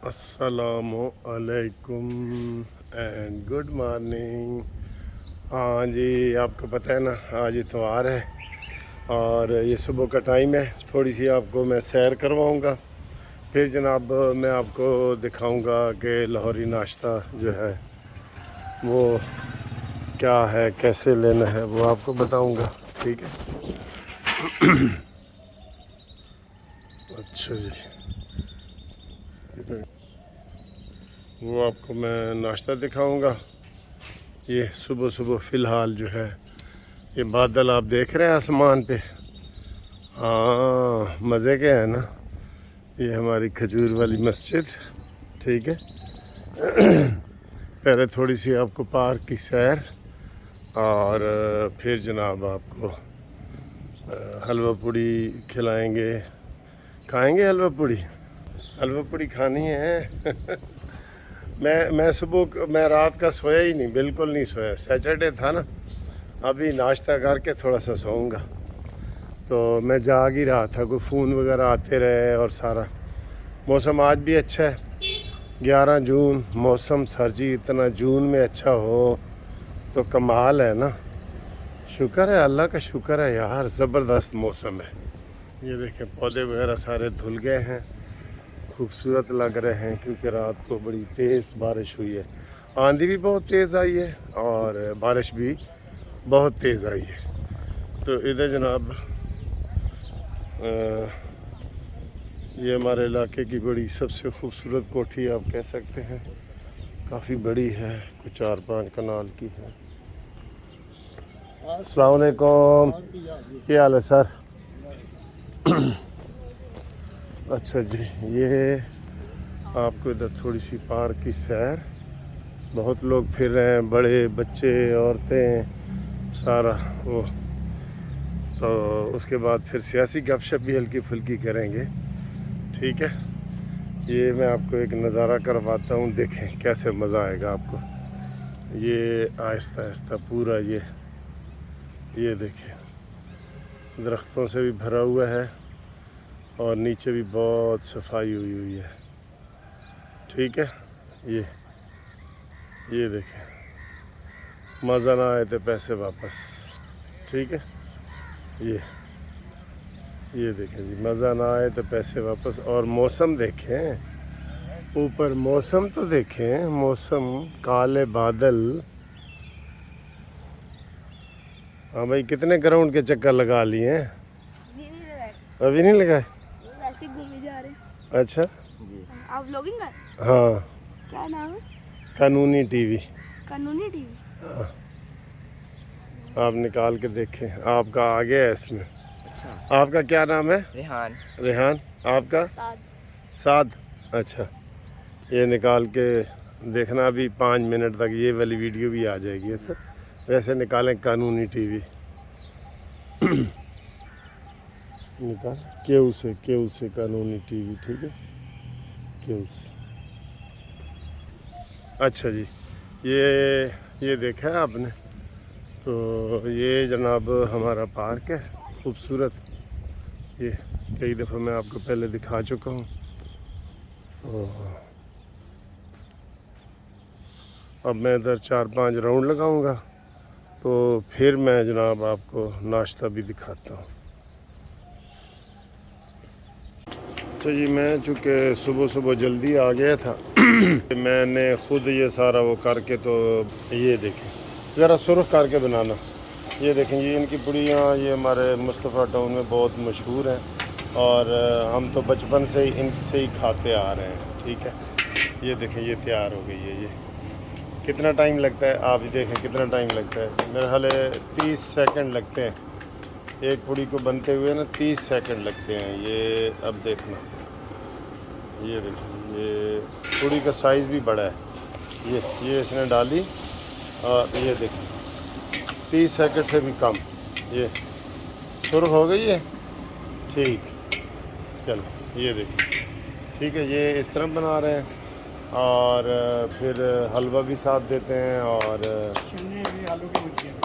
अस्सलामु अलैकुम and good morning. हाँ जी, आपको पता है ना, आज इतवार है और ये सुबह का टाइम है। थोड़ी सी आपको मैं सैर करवाऊँगा, फिर जनाब मैं आपको दिखाऊँगा कि लाहौरी नाश्ता जो है वो क्या है, कैसे लेना है, वो आपको बताऊँगा। ठीक है। अच्छा जी, वो आपको मैं नाश्ता दिखाऊँगा। ये सुबह सुबह फ़िलहाल जो है ये बादल आप देख रहे हैं आसमान पे। हाँ, मज़े के है ना। ये हमारी खजूर वाली मस्जिद। ठीक है। पहले थोड़ी सी आपको पार्क की सैर और फिर जनाब आपको हलवा पूड़ी खिलाएंगे। खाएंगे हलवा पूड़ी? हलवा पूड़ी खानी है। मैं रात का सोया ही नहीं, बिल्कुल नहीं सोया। सैटरडे था ना, अभी नाश्ता करके थोड़ा सा सोऊंगा। तो मैं जाग ही रहा था, कोई फ़ोन वगैरह आते रहे और सारा। मौसम आज भी अच्छा है, 11 जून। मौसम सर जी इतना जून में अच्छा हो तो कमाल है ना। शुक्र है, अल्लाह का शुक्र है यार, ज़बरदस्त मौसम है। ये देखें, पौधे वगैरह सारे धुल गए हैं, खूबसूरत लग रहे हैं क्योंकि रात को बड़ी तेज़ बारिश हुई है। आंधी भी बहुत तेज़ आई है और बारिश भी बहुत तेज़ आई है। तो इधर जनाब ये हमारे इलाके की बड़ी सबसे खूबसूरत कोठी आप कह सकते हैं। काफ़ी बड़ी है, कुछ 4-5 कनाल की है। अस्सलाम वालेकुम, क्या हाल है सर? अच्छा जी, ये आपको इधर थोड़ी सी पार्क की सैर। बहुत लोग फिर रहे हैं, बड़े बच्चे औरतें सारा वो। तो उसके बाद फिर सियासी गपशप भी हल्की फुल्की करेंगे। ठीक है। ये मैं आपको एक नज़ारा करवाता हूँ, देखें कैसे मज़ा आएगा आपको। ये आहिस्ता आहिस्ता पूरा ये देखें, दरख्तों से भी भरा हुआ है और नीचे भी बहुत सफाई हुई है। ठीक है। ये देखें, मज़ा ना आए तो पैसे वापस। ठीक है। ये देखें जी, मज़ा ना आए तो पैसे वापस। और मौसम देखें, ऊपर मौसम तो देखें, मौसम काले बादल। हाँ भाई, कितने ग्राउंड के चक्कर लगा लिए हैं? अभी नहीं लगाए? वैसे घूमे जा रहे हैं। अच्छा आप व्लॉगिंग कर? हाँ, क्या नाम है? कानूनी टीवी। कानूनी टीवी। हाँ, आप निकाल के देखें, आपका आ गया है इसमें। अच्छा। आपका क्या नाम है? रेहान। रेहान। आपका? साद। अच्छा, ये निकाल के देखना, अभी 5 मिनट तक ये वाली वीडियो भी आ जाएगी। सर वैसे निकालें कानूनी टीवी। निकाल केयू से कानूनी टीवी। ठीक है, केयू से। अच्छा जी, ये देखा है आपने? तो ये जनाब हमारा पार्क है, खूबसूरत। ये कई दफ़ा मैं आपको पहले दिखा चुका हूँ। अब मैं इधर 4-5 राउंड लगाऊंगा तो फिर मैं जनाब आपको नाश्ता भी दिखाता हूँ। अच्छा जी, मैं चूँकि सुबह सुबह जल्दी आ गया था, मैंने ख़ुद ये सारा वो करके, तो ये देखें, ज़रा सुर्ख करके बनाना। ये देखें, ये इनकी पुड़ियाँ ये हमारे मुस्तफ़ा टाउन में बहुत मशहूर हैं और हम तो बचपन से ही इनसे ही खाते आ रहे हैं। ठीक है। ये देखें, ये तैयार हो गई है। ये कितना टाइम लगता है आप ही देखें, कितना टाइम लगता है। मेरे ख्याल 30 सेकंड लगते हैं एक पूड़ी को बनते हुए ना, 30 सेकंड लगते हैं। ये अब देखना, ये देखिए, ये पूड़ी का साइज़ भी बड़ा है। ये इसने डाली और ये देखिए 30 सेकंड से भी कम। ये सुर्ख हो गई है। ठीक, चलो ये देखिए। ठीक है, ये इस तरह बना रहे हैं और फिर हलवा भी साथ देते हैं और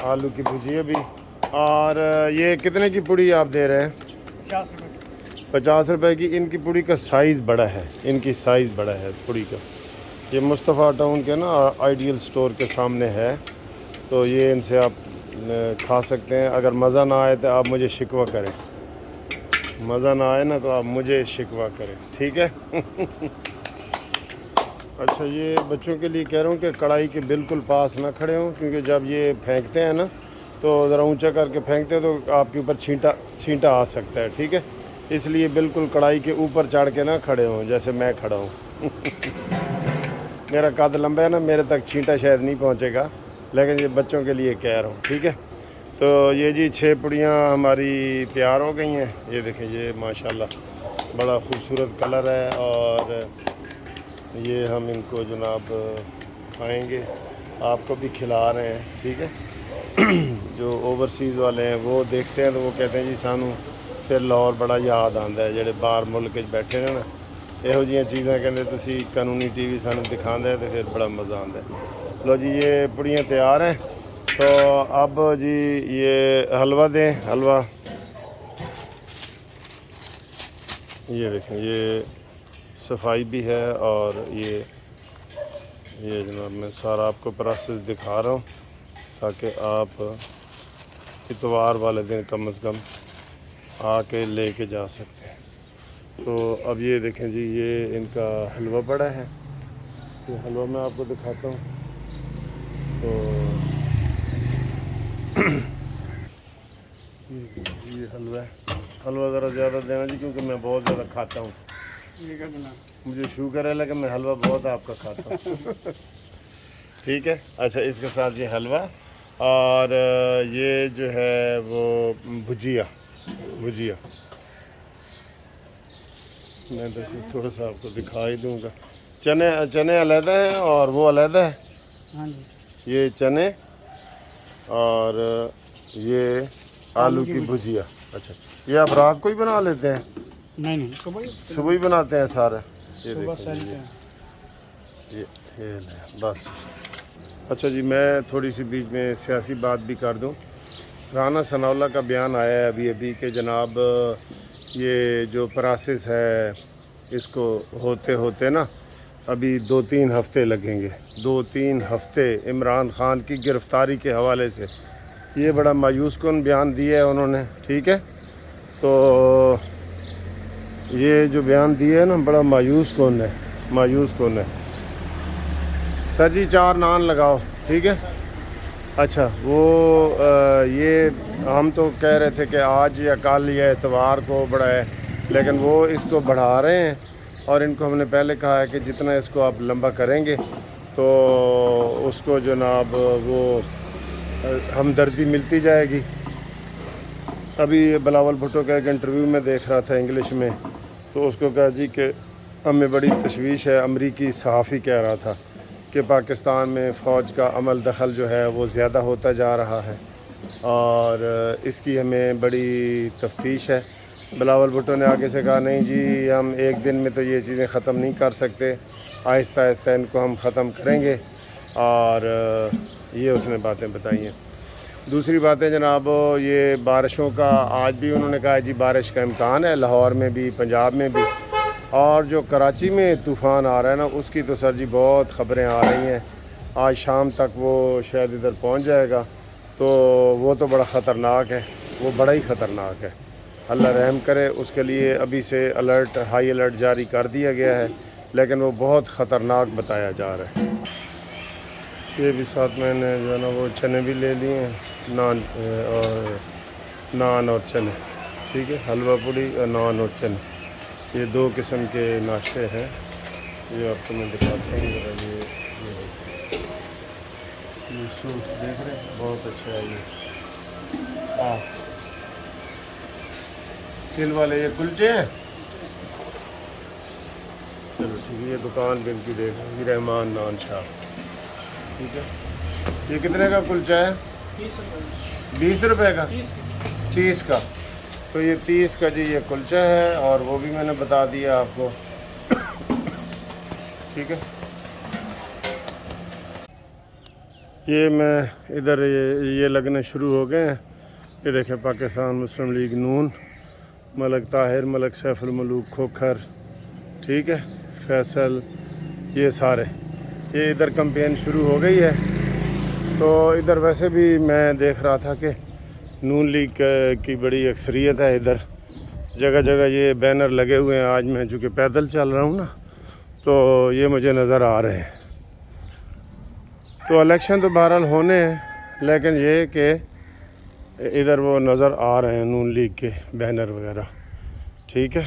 आलू की भुजिया भी। और ये कितने की पूड़ी आप दे रहे हैं? 50 रुपए की। इनकी पुड़ी का साइज़ बड़ा है, इनकी साइज़ बड़ा है पुड़ी का। ये मुस्तफ़ा टाउन के ना आइडियल स्टोर के सामने है, तो ये इनसे आप खा सकते हैं। अगर मज़ा ना आए तो आप मुझे शिकवा करें, मज़ा ना आए ना तो आप मुझे शिकवा करें, ठीक है। अच्छा, ये बच्चों के लिए कह रहा हूँ कि कढ़ाई के बिल्कुल पास ना खड़े हों, क्योंकि जब ये फेंकते हैं ना तो ज़रा ऊंचा करके फेंकते हैं तो आपके ऊपर छींटा आ सकता है, ठीक है। इसलिए बिल्कुल कढ़ाई के ऊपर चढ़ के ना खड़े हों जैसे मैं खड़ा हूँ। मेरा कद लंबा है ना, मेरे तक छींटा शायद नहीं पहुँचेगा, लेकिन ये बच्चों के लिए कह रहा हूँ, ठीक है। तो ये जी 6 पुड़ियाँ हमारी तैयार हो गई हैं। ये देखें, ये माशाल्लाह बड़ा खूबसूरत कलर है, और ये हम इनको जनाब खाएंगे, आपको भी खिला रहे हैं, ठीक है। जो ओवरसीज़ वाले हैं वो देखते हैं तो वो कहते हैं जी सानू फिर लाहौर बड़ा याद आता है, जेडे बाहर मुल्क बैठे ने ना, ਇਹੋ ਜਿਹੀਆਂ ਚੀਜ਼ਾਂ ਕਹਿੰਦੇ ਤੁਸੀਂ कानूनी टीवी सानू दिखाते हैं तो फिर बड़ा मज़ा आता है। लो जी, ये पुड़ियाँ तैयार हैं, तो अब जी ये हलवा दें, हलवा ये देखें, ये सफाई भी है, और ये जनाब मैं सारा आपको प्रोसेस दिखा रहा हूँ ताकि आप इतवार वाले दिन कम से कम आके लेके जा सकते हैं। तो अब ये देखें जी, ये इनका हलवा पड़ा है, ये हलवा मैं आपको दिखाता हूँ। तो ये हलवा है, हलवा ज़रा ज़्यादा देना जी, क्योंकि मैं बहुत ज़्यादा खाता हूँ। मुझे शुगर है, लेकिन मैं हलवा बहुत आपका खाता हूँ। ठीक है। अच्छा, इसके साथ ये हलवा, और ये जो है वो भुजिया मैं तो थोड़ा सा आपको दिखा ही दूँगा। चने अलग हैं और वो अलग है। हाँ जी। ये चने और ये आलू की भुजिया। अच्छा, ये आप रात को ही बना लेते हैं? नहीं, सुबह ही बनाते हैं सारा। ये सुबह देखिए, ये ले बस। अच्छा जी, मैं थोड़ी सी बीच में सियासी बात भी कर दूं। राना सनाउल्लाह का बयान आया है अभी कि जनाब ये जो प्रोसेस है इसको होते होते ना अभी 2-3 हफ़्ते लगेंगे। 2-3 हफ़्ते इमरान ख़ान की गिरफ़्तारी के हवाले से। ये बड़ा मायूस कुन बयान दिया है उन्होंने, ठीक है। तो ये जो बयान दिया है ना, बड़ा मायूस कुन है। सर जी 4 नान लगाओ, ठीक है। अच्छा, वो ये हम तो कह रहे थे कि आज या कल या इतवार को बढ़ाए, लेकिन वो इसको बढ़ा रहे हैं, और इनको हमने पहले कहा है कि जितना इसको आप लंबा करेंगे तो उसको जनाब वो हमदर्दी मिलती जाएगी। अभी बिलावल भुट्टो का एक इंटरव्यू में देख रहा था इंग्लिश में, तो उसको कहा जी कि हमें बड़ी तशवीश है। अमरीकी सहाफ़ी कह रहा था कि पाकिस्तान में फ़ौज का अमल दखल जो है वो ज़्यादा होता जा रहा है, और इसकी हमें बड़ी तफ्तीश है। बिलावल भुट्टो ने आगे से कहा, नहीं जी, हम एक दिन में तो ये चीज़ें ख़त्म नहीं कर सकते, आहिस्ता आहिस्ता इनको हम ख़त्म करेंगे, और ये उसने बातें बताई हैं। दूसरी बात है जनाब, ये बारिशों का आज भी उन्होंने कहा जी बारिश का इम्कान है, लाहौर में भी, पंजाब में भी, और जो कराची में तूफ़ान आ रहा है ना, उसकी तो सर जी बहुत ख़बरें आ रही हैं। आज शाम तक वो शायद इधर पहुंच जाएगा, तो वो तो बड़ा ख़तरनाक है, वो बड़ा ही ख़तरनाक है। अल्लाह रहम करे। उसके लिए अभी से अलर्ट, हाई अलर्ट जारी कर दिया गया है, लेकिन वो बहुत ख़तरनाक बताया जा रहा है। ये भी साथ मैंने जो है ना वो चने भी ले लिए हैं, नान और चने, ठीक है। हलवा पूड़ी और नान और चने, ये 2 किस्म के नाश्ते हैं। ये आपको मैं दिखाता हूँ जरा। ये सूप देख रहे हैं, बहुत अच्छा है ये। हाँ, तिल वाले ये कुलचे हैं। चलो ठीक है, ये दुकान भी इनकी देख रहे हैं, रहमान नान शाह, ठीक है। ये कितने का कुलचा है? 20 रुपये का, 30 का। तो ये 30 का जी ये कुलचा है, और वो भी मैंने बता दिया आपको, ठीक है। ये मैं इधर ये लगने शुरू हो गए हैं। ये देखें, पाकिस्तान मुस्लिम लीग नून मलक ताहिर, मलक सैफुल मलूक खोखर, ठीक है, फैसल, ये सारे, ये इधर कैंपेन शुरू हो गई है। तो इधर वैसे भी मैं देख रहा था कि नून लीग की बड़ी अक्सरियत है इधर, जगह जगह ये बैनर लगे हुए हैं। आज मैं चूँकि पैदल चल रहा हूँ ना, तो ये मुझे नज़र आ रहे हैं। तो इलेक्शन तो बहरहाल होने हैं, लेकिन ये कि इधर वो नज़र आ रहे हैं नून लीग के बैनर वगैरह, ठीक है।